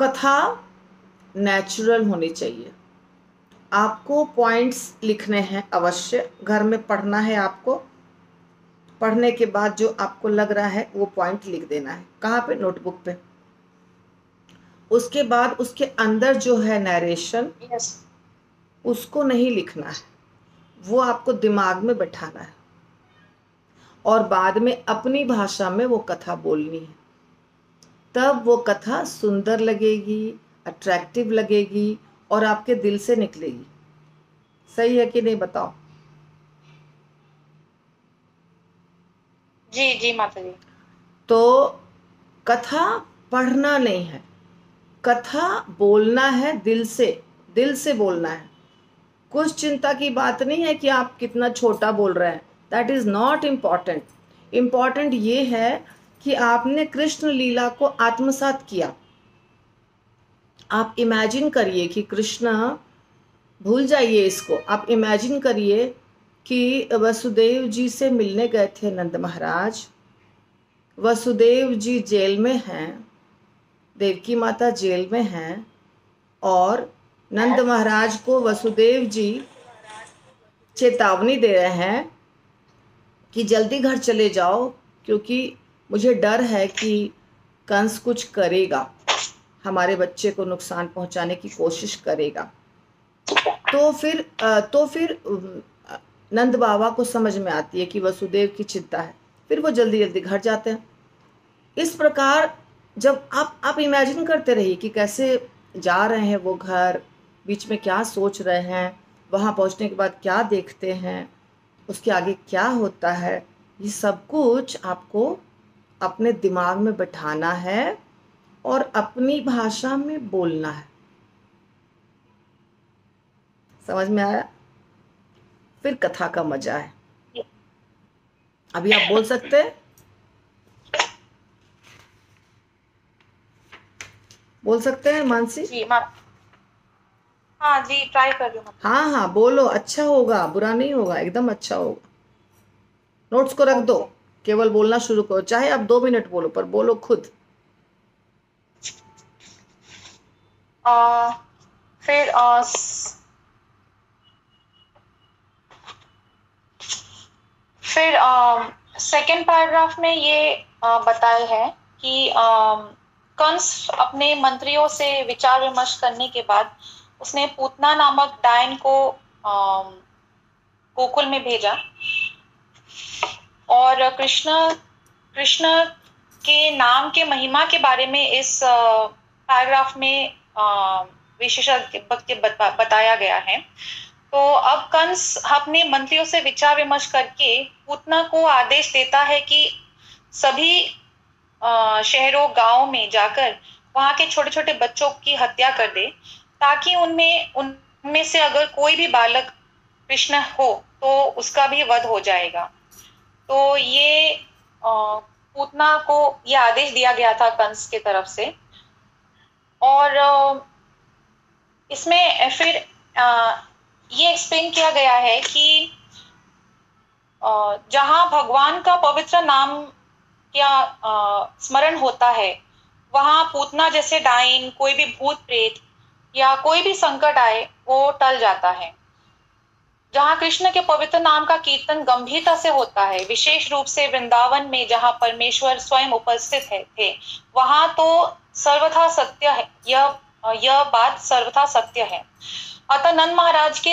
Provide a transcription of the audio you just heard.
कथा नेचुरल होनी चाहिए। आपको पॉइंट्स लिखने हैं, अवश्य घर में पढ़ना है आपको। पढ़ने के बाद जो आपको लग रहा है वो पॉइंट लिख देना है। कहाँ पे? नोटबुक पे। उसके बाद उसके अंदर जो है नरेशन, उसको नहीं लिखना है, वो आपको दिमाग में बैठाना है और बाद में अपनी भाषा में वो कथा बोलनी है। तब वो कथा सुंदर लगेगी, अट्रैक्टिव लगेगी और आपके दिल से निकलेगी। सही है कि नहीं, बताओ? जी जी माता जी। तो कथा पढ़ना नहीं है, कथा बोलना है, दिल से बोलना है। कुछ चिंता की बात नहीं है कि आप कितना छोटा बोल रहे हैं, that is not important. Important ये है कि आपने कृष्ण लीला को आत्मसात किया। आप इमेजिन करिए कि कृष्ण, भूल जाइए इसको, आप इमेजिन करिए कि वसुदेव जी से मिलने गए थे नंद महाराज। वसुदेव जी जेल में हैं, देवकी माता जेल में हैं और नंद महाराज को वसुदेव जी चेतावनी दे रहे हैं कि जल्दी घर चले जाओ, क्योंकि मुझे डर है कि कंस कुछ करेगा, हमारे बच्चे को नुकसान पहुंचाने की कोशिश करेगा। तो फिर नंद बाबा को समझ में आती है कि वसुदेव की चिंता है, फिर वो जल्दी जल्दी घर जाते हैं। इस प्रकार जब आप इमेजिन करते रहिए कि कैसे जा रहे हैं वो घर, बीच में क्या सोच रहे हैं, वहाँ पहुँचने के बाद क्या देखते हैं, उसके आगे क्या होता है, ये सब कुछ आपको अपने दिमाग में बैठाना है और अपनी भाषा में बोलना है। समझ में आया? फिर कथा का मजा है। अभी आप बोल सकते हैं, बोल सकते हैं मानसी? जी हाँ जी, ट्राई कर रही हूँ। हाँ हाँ बोलो, अच्छा होगा, बुरा नहीं होगा, एकदम अच्छा होगा। नोट्स को रख दो, ओके। केवल बोलना शुरू करो, चाहे आप 2 मिनट बोलो, पर बोलो खुद। फिर फिर सेकेंड पैराग्राफ में ये बताए है कि कंस अपने मंत्रियों से विचार विमर्श करने के बाद उसने पूतना नामक डायन को गोकुल में भेजा और कृष्ण कृष्ण के नाम के महिमा के बारे में इस पैराग्राफ में विशेषज्ञ बताया गया है। तो अब कंस अपने मंत्रियों से विचार विमर्श करके पूतना को आदेश देता है कि सभी शहरों गांवों में जाकर वहां के छोटे छोटे बच्चों की हत्या कर दे, ताकि उनमें से अगर कोई भी बालक कृष्ण हो तो उसका भी वध हो जाएगा। तो ये पूतना को ये आदेश दिया गया था कंस के तरफ से। और इसमें फिर ये एक्सप्लेन किया गया है कि जहां भगवान का पवित्र नाम या स्मरण होता है, वहां पूतना जैसे डाइन, कोई भी भूत प्रेत या कोई भी संकट आए वो टल जाता है। जहां कृष्ण के पवित्र नाम का कीर्तन गंभीरता से होता है, विशेष रूप से वृंदावन में जहां परमेश्वर स्वयं उपस्थित थे, वहां तो सर्वथा सत्य है, यह बात सर्वथा सत्य है। अतः नंद महाराज के